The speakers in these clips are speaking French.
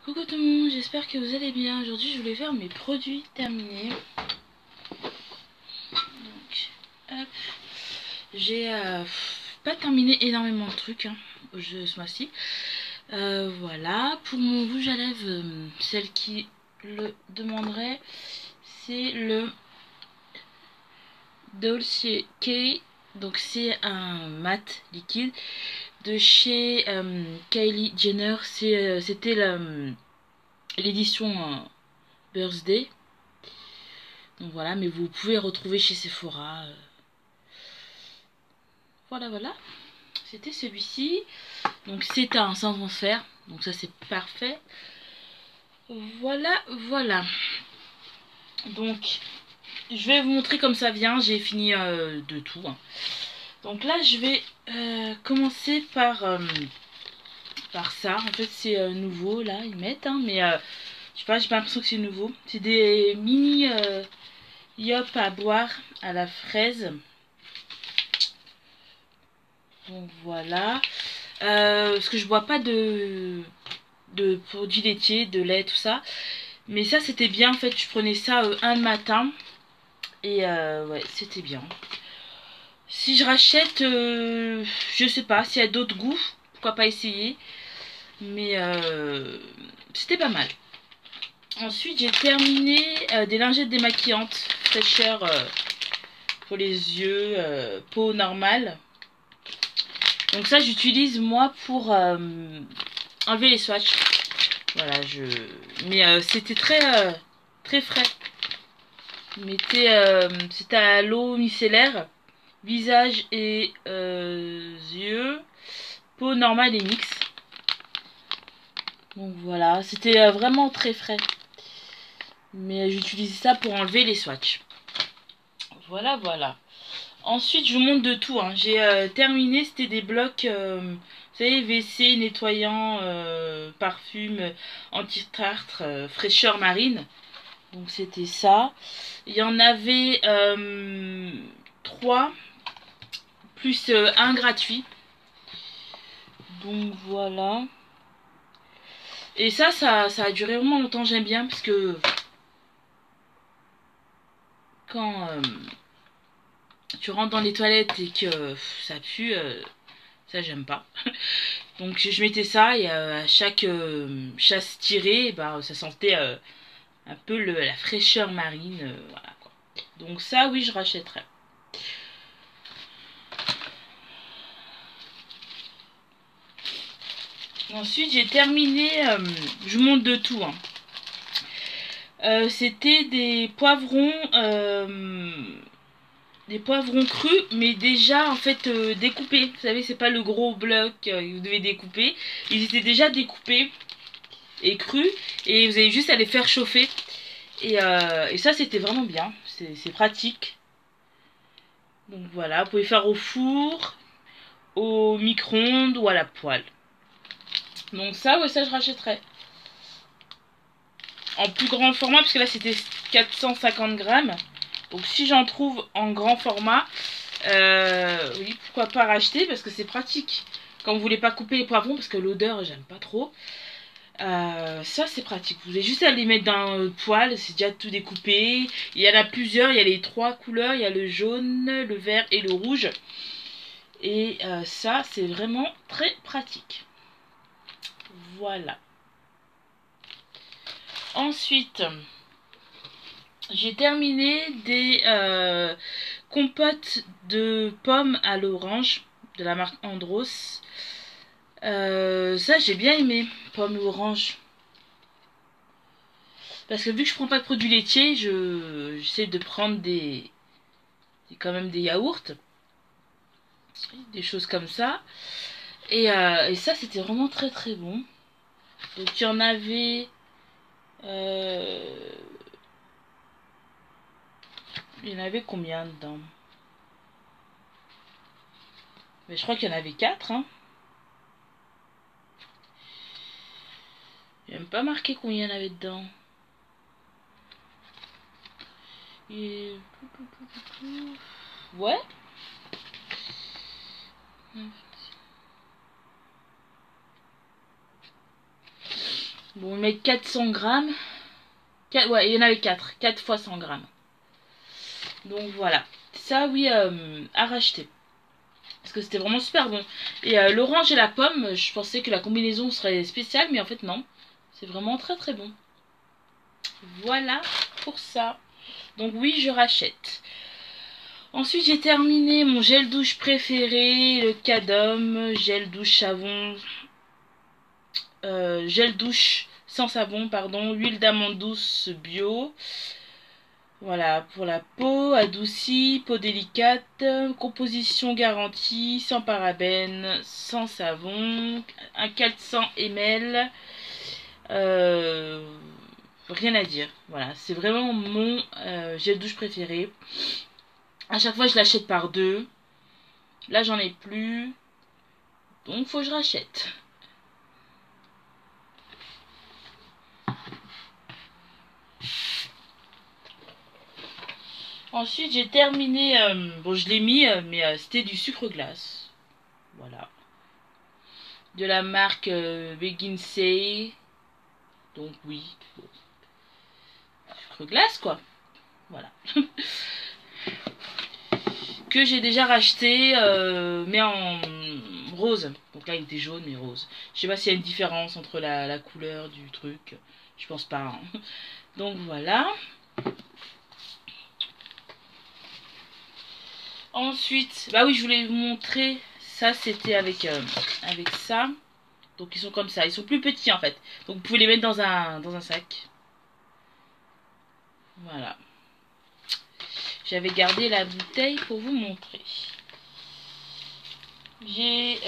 Coucou tout le monde, j'espère que vous allez bien. Aujourd'hui je voulais faire mes produits terminés. Donc, hop. J'ai pas terminé énormément de trucs ce mois-ci. Voilà, pour mon rouge à lèvres, celle qui le demanderait, c'est le Dolce K. Donc c'est un mat liquide de chez Kylie Jenner. C'était l'édition Birthday. Donc voilà, mais vous pouvez retrouver chez Sephora. Voilà. C'était celui-ci. Donc c'est un sans transfert. Donc ça c'est parfait. Voilà. Donc je vais vous montrer comme ça vient. J'ai fini de tout. Donc là je vais commencer par ça. En fait c'est nouveau là. Ils mettent. Mais je sais pas, j'ai pas l'impression que c'est nouveau. C'est des mini yop à boire à la fraise. Donc voilà. Parce que je bois pas de produits laitiers, de lait, tout ça. Mais ça c'était bien en fait. Je prenais ça un matin. Et ouais, c'était bien. Si je rachète, je sais pas, s'il y a d'autres goûts, pourquoi pas essayer. Mais c'était pas mal. Ensuite j'ai terminé des lingettes démaquillantes fraîcheur pour les yeux, peau normale. Donc ça j'utilise moi pour enlever les swatchs. Voilà, mais c'était très frais. C'était à l'eau micellaire, visage et yeux, peau normale et mix. Donc voilà, c'était vraiment très frais. Mais j'utilisais ça pour enlever les swatchs. Voilà. Ensuite, je vous montre de tout. J'ai terminé, c'était des blocs, vous savez, WC, nettoyant, parfum, anti-tartre, fraîcheur marine. Donc c'était ça. Il y en avait 3, plus un gratuit. Donc voilà. Et ça a duré vraiment longtemps, j'aime bien, parce que quand tu rentres dans les toilettes et que ça pue, ça j'aime pas. Donc je mettais ça et à chaque chasse tirée, bah, ça sentait un peu la fraîcheur marine. Voilà, quoi. Donc ça oui je rachèterais. Ensuite j'ai terminé, je vous montre de tout. C'était des poivrons crus, mais déjà en fait découpés. Vous savez, c'est pas le gros bloc que vous devez découper. Ils étaient déjà découpés et crus, et vous avez juste à les faire chauffer. Et ça c'était vraiment bien, c'est pratique. Donc voilà, vous pouvez faire au four, au micro-ondes ou à la poêle. Donc ça, ouais, ça je rachèterais. En plus grand format, parce que là c'était 450 grammes. Donc si j'en trouve en grand format, oui, pourquoi pas racheter, parce que c'est pratique. Quand vous voulez pas couper les poivrons, parce que l'odeur, j'aime pas trop. Ça c'est pratique. Vous avez juste à les mettre dans le poêle, c'est déjà tout découpé. Il y en a plusieurs, il y a les 3 couleurs, il y a le jaune, le vert et le rouge. Et ça c'est vraiment très pratique. Voilà. Ensuite, j'ai terminé des compotes de pommes à l'orange de la marque Andros. Ça j'ai bien aimé, pommes orange. Parce que vu que je prends pas de produits laitiers, j'essaie de prendre quand même des yaourts, des choses comme ça. Et ça c'était vraiment très bon. Donc il y en avait combien dedans? Mais je crois qu'il y en avait 4. Il n'y a même pas marqué combien il y en avait dedans. Et... ouais. Bon, on met 400 grammes. Ouais, il y en avait 4. 4 fois 100 grammes. Donc voilà. Ça, oui, à racheter. Parce que c'était vraiment super bon. Et l'orange et la pomme, je pensais que la combinaison serait spéciale, mais en fait non. C'est vraiment très très bon. Voilà pour ça. Donc oui, je rachète. Ensuite, j'ai terminé mon gel douche préféré, le Cadom, gel douche savon, gel douche sans savon, pardon, huile d'amande douce bio. Voilà, pour la peau, adoucie, peau délicate, composition garantie, sans parabènes, sans savon, un 400 ml, rien à dire. Voilà, c'est vraiment mon gel douche préféré. À chaque fois, je l'achète par deux. Là, j'en ai plus. Donc, faut que je rachète. Ensuite, j'ai terminé... bon, je l'ai mis, mais c'était du sucre glace. Voilà. De la marque Beginsay. Donc, oui. Bon. Sucre glace, quoi. Voilà. Que j'ai déjà racheté, mais en rose. Donc là, il était jaune, mais rose. Je sais pas s'il y a une différence entre la couleur du truc. Je pense pas. Hein. Donc voilà. Ensuite, bah oui, je voulais vous montrer. Ça, c'était avec ça. Donc ils sont comme ça. Ils sont plus petits en fait. Donc vous pouvez les mettre dans un sac. Voilà. J'avais gardé la bouteille pour vous montrer. J'ai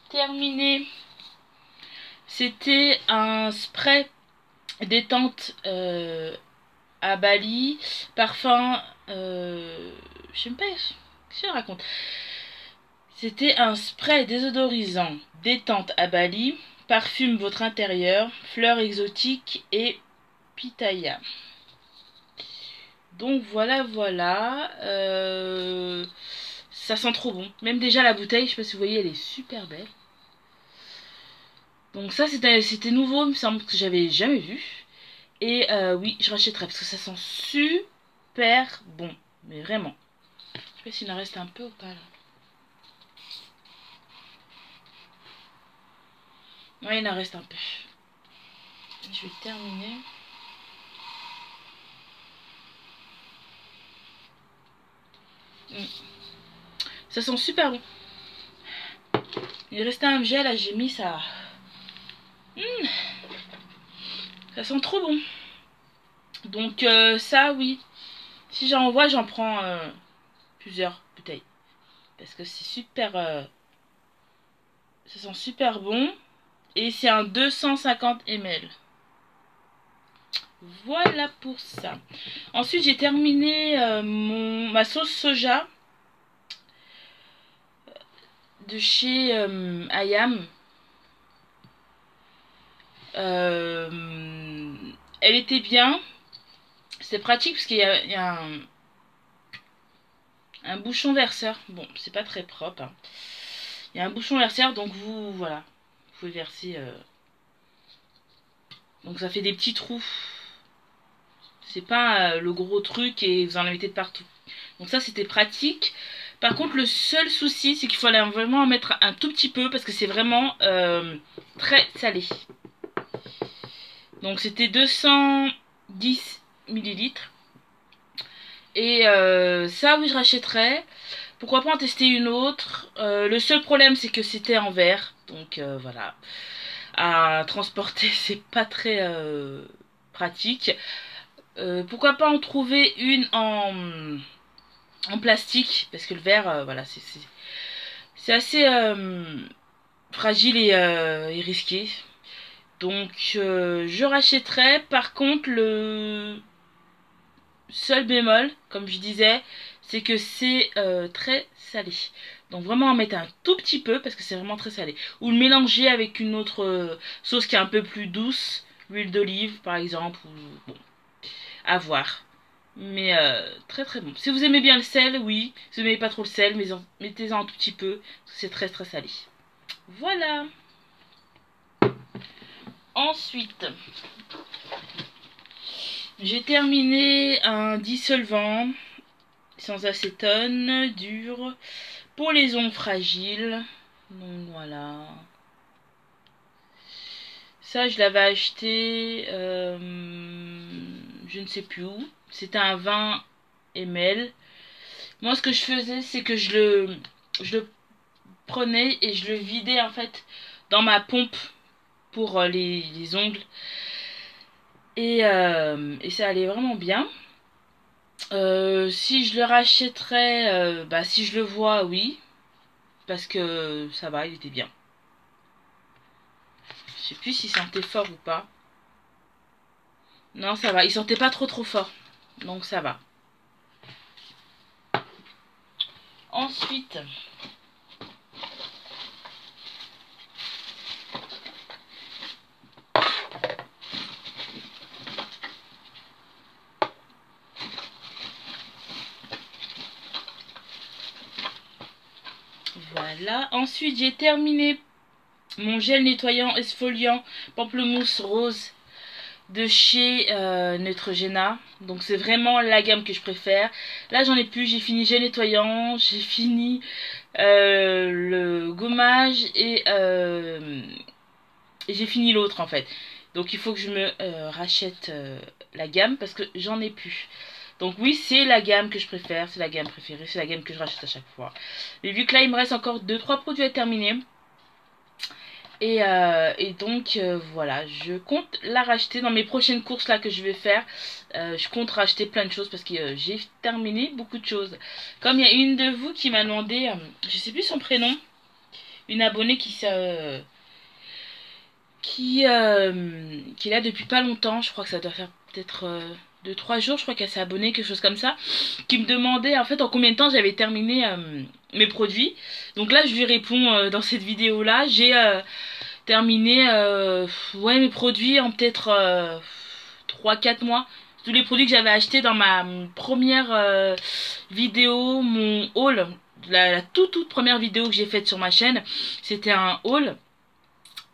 terminé. C'était un spray détente à Bali. Parfum. Je sais pas. Qu'est-ce que je raconte? C'était un spray désodorisant détente à Bali. Parfume votre intérieur. Fleurs exotiques et pitaya. Donc voilà, voilà. Ça sent trop bon. Même déjà la bouteille, je sais pas si vous voyez, elle est super belle. Donc ça c'était nouveau, il me semble que j'avais jamais vu. Et oui, je rachèterai parce que ça sent super bon. Mais vraiment. Je sais pas s'il en reste un peu ou pas là. Ouais, il en reste un peu. Je vais terminer. Ça sent super bon. Il restait un gel, là j'ai mis ça. Ça sent trop bon. Donc ça oui. Si j'en vois, j'en prends plusieurs bouteilles. Parce que c'est super... ça sent super bon. Et c'est un 250 ml. Voilà pour ça. Ensuite, j'ai terminé ma sauce soja de chez Ayam. Elle était bien. C'est pratique parce qu'il y a un bouchon verseur. Bon, c'est pas très propre. Hein. Il y a un bouchon verseur, donc vous, voilà. Vous pouvez verser. Donc ça fait des petits trous. C'est pas le gros truc et vous en mettez de partout. Donc ça, c'était pratique. Par contre, le seul souci, c'est qu'il faut vraiment en mettre un tout petit peu parce que c'est vraiment très salé. Donc c'était 210 millilitres. Et ça, oui, je rachèterais. Pourquoi pas en tester une autre. Le seul problème, c'est que c'était en verre. Donc voilà. À transporter, c'est pas très pratique. Pourquoi pas en trouver une en plastique. Parce que le verre, voilà, c'est assez fragile et risqué. Donc je rachèterai. Par contre, le seul bémol, comme je disais, c'est que c'est très salé. Donc vraiment en mettre un tout petit peu parce que c'est vraiment très salé. Ou le mélanger avec une autre sauce qui est un peu plus douce, l'huile d'olive par exemple. Ou, bon, à voir. Mais très très bon. Si vous aimez bien le sel, oui. Si vous n'aimez pas trop le sel, mettez-en un tout petit peu. Parce que c'est très très salé. Voilà. Ensuite, j'ai terminé un dissolvant sans acétone dur pour les ongles fragiles. Donc voilà. Ça, je l'avais acheté, je ne sais plus où. C'était un 20 ml. Moi, ce que je faisais, c'est que je le prenais et je le vidais en fait dans ma pompe pour les ongles. Et ça allait vraiment bien. Si je le rachèterais, bah si je le vois, oui. Parce que ça va, il était bien. Je sais plus s'il sentait fort ou pas. Non, ça va. Il sentait pas trop fort. Donc ça va. Ensuite, voilà. Ensuite, j'ai terminé mon gel nettoyant exfoliant pamplemousse rose de chez Neutrogena. Donc c'est vraiment la gamme que je préfère. Là j'en ai plus, j'ai fini gel nettoyant, j'ai fini le gommage et j'ai fini l'autre en fait. Donc il faut que je me rachète la gamme parce que j'en ai plus. Donc oui, c'est la gamme que je préfère, c'est la gamme préférée, c'est la gamme que je rachète à chaque fois. Mais vu que là il me reste encore 2-3 produits à terminer, et donc voilà, je compte la racheter dans mes prochaines courses là que je vais faire. Je compte racheter plein de choses parce que j'ai terminé beaucoup de choses. Comme il y a une de vous qui m'a demandé, je sais plus son prénom, une abonnée qui est là depuis pas longtemps, je crois que ça doit faire peut-être 2-3 jours, je crois qu'elle s'est abonnée, quelque chose comme ça, qui me demandait en fait en combien de temps j'avais terminé mes produits. Donc là je lui réponds dans cette vidéo là, j'ai terminé ouais, mes produits en peut-être 3-4 mois. Tous les produits que j'avais achetés dans ma première vidéo, mon haul, la toute première vidéo que j'ai faite sur ma chaîne, c'était un haul.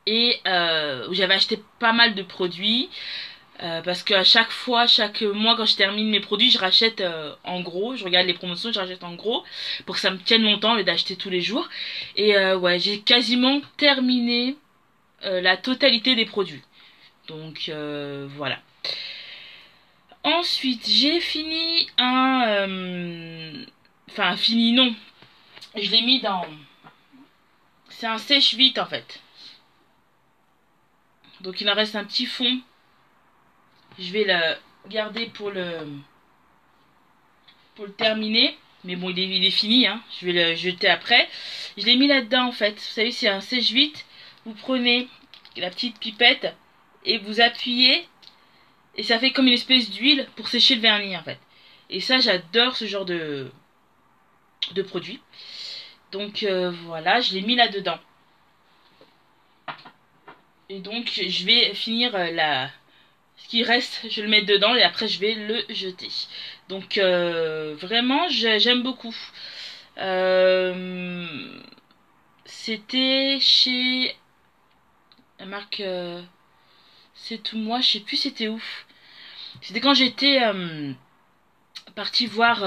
Et où j'avais acheté pas mal de produits parce qu'à chaque fois, chaque mois quand je termine mes produits, je rachète en gros, je regarde les promotions, je rachète en gros pour que ça me tienne longtemps et d'acheter tous les jours. Et ouais, j'ai quasiment terminé la totalité des produits. Donc voilà. Ensuite, j'ai fini enfin fini non. Je l'ai mis dans... C'est un sèche-vite en fait. Donc il en reste un petit fond. Je vais le garder pour le terminer. Mais bon, il est fini, hein. Je vais le jeter après. Je l'ai mis là-dedans, en fait. Vous savez, c'est un sèche-vite. Vous prenez la petite pipette et vous appuyez. Et ça fait comme une espèce d'huile pour sécher le vernis, en fait. Et ça, j'adore ce genre de produit. Donc, voilà, je l'ai mis là-dedans. Et donc, je vais finir ce qui reste, je vais le mettre dedans et après je vais le jeter. Donc vraiment j'aime beaucoup. C'était chez la marque C'est tout moi, je sais plus c'était où. C'était quand j'étais partie voir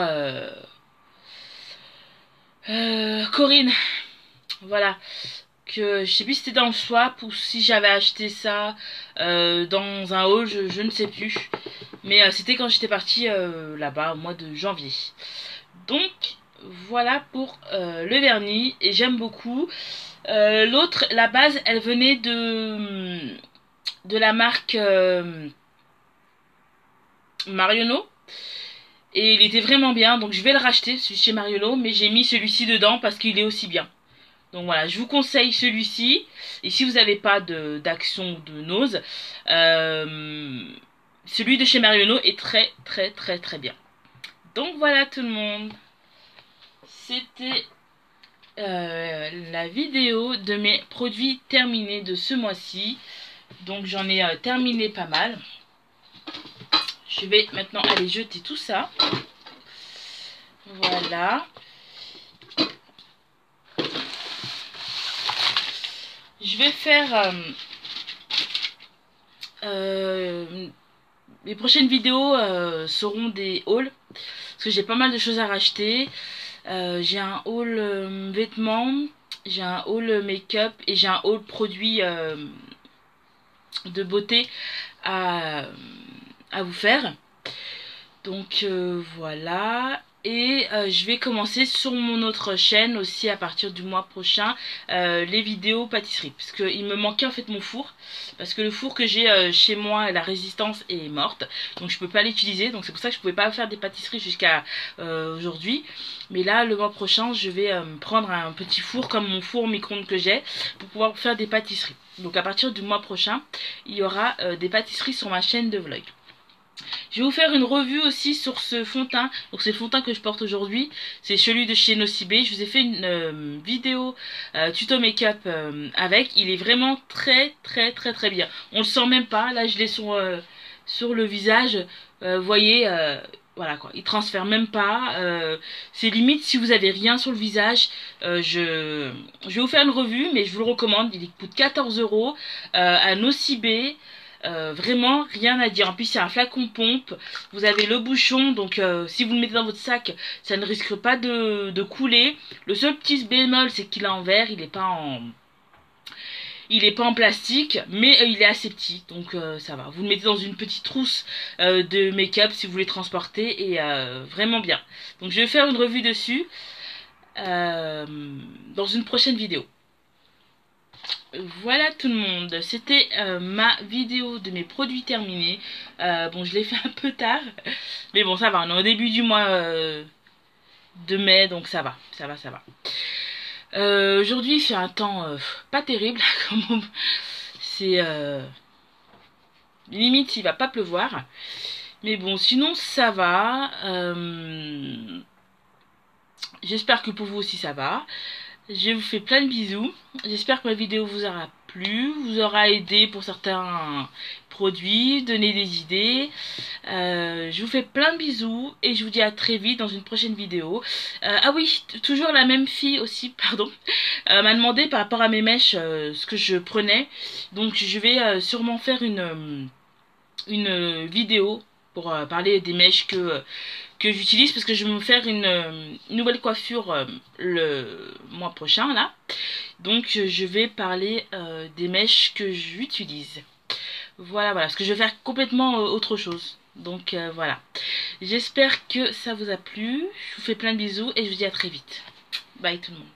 Corinne. Voilà. Que je sais plus si c'était dans le swap ou si j'avais acheté ça dans un haul, je ne sais plus. Mais c'était quand j'étais partie là-bas au mois de janvier. Donc voilà pour le vernis et j'aime beaucoup. L'autre, la base, elle venait de la marque Marionneau. Et il était vraiment bien, donc je vais le racheter, celui chez Marionneau, mais j'ai mis celui-ci dedans parce qu'il est aussi bien. Donc voilà, je vous conseille celui-ci. Et si vous n'avez pas d'action ou de nausée, celui de chez Marionneau est très bien. Donc voilà tout le monde. C'était la vidéo de mes produits terminés de ce mois-ci. Donc j'en ai terminé pas mal. Je vais maintenant aller jeter tout ça. Voilà. Je vais faire les prochaines vidéos seront des hauls. Parce que j'ai pas mal de choses à racheter. J'ai un haul vêtements, j'ai un haul make-up et j'ai un haul produit de beauté à vous faire. Donc voilà. Et je vais commencer sur mon autre chaîne aussi à partir du mois prochain les vidéos pâtisserie. Parce qu'il me manquait en fait mon four. Parce que le four que j'ai chez moi, la résistance est morte. Donc je peux pas l'utiliser. Donc c'est pour ça que je pouvais pas faire des pâtisseries jusqu'à aujourd'hui. Mais là le mois prochain je vais prendre un petit four comme mon four micro-ondes que j'ai. Pour pouvoir faire des pâtisseries. Donc à partir du mois prochain il y aura des pâtisseries sur ma chaîne de vlog. Je vais vous faire une revue aussi sur ce fond de teint. Donc c'est le fond de teint que je porte aujourd'hui. C'est celui de chez Nocibé. Je vous ai fait une vidéo tuto make-up avec. Il est vraiment très bien. On le sent même pas. Là je l'ai sur le visage. Vous voyez, voilà quoi. Il transfère même pas. C'est limite si vous avez rien sur le visage. Je vais vous faire une revue, mais je vous le recommande. Il coûte 14 € à Nocibé. Vraiment rien à dire. En plus c'est un flacon pompe, vous avez le bouchon, donc si vous le mettez dans votre sac ça ne risque pas de couler. Le seul petit bémol c'est qu'il est en verre, il est pas en plastique, mais il est assez petit, donc ça va. Vous le mettez dans une petite trousse de make-up si vous voulez transporter, et vraiment bien. Donc je vais faire une revue dessus dans une prochaine vidéo. Voilà tout le monde, c'était ma vidéo de mes produits terminés. Bon, je l'ai fait un peu tard, mais bon, ça va, on est au début du mois de mai, donc ça va. Aujourd'hui, il fait un temps pas terrible, c'est limite, il va pas pleuvoir. Mais bon, sinon, ça va. J'espère que pour vous aussi, ça va. Je vous fais plein de bisous. J'espère que ma vidéo vous aura plu, vous aura aidé pour certains produits, donner des idées. Je vous fais plein de bisous et je vous dis à très vite dans une prochaine vidéo. Ah oui, toujours la même fille aussi, pardon, m'a demandé par rapport à mes mèches ce que je prenais. Donc je vais sûrement faire une vidéo pour parler des mèches que j'utilise, parce que je vais me faire une nouvelle coiffure le mois prochain là. Donc je vais parler des mèches que j'utilise. Voilà, parce que je vais faire complètement autre chose. Donc voilà. J'espère que ça vous a plu. Je vous fais plein de bisous et je vous dis à très vite. Bye tout le monde.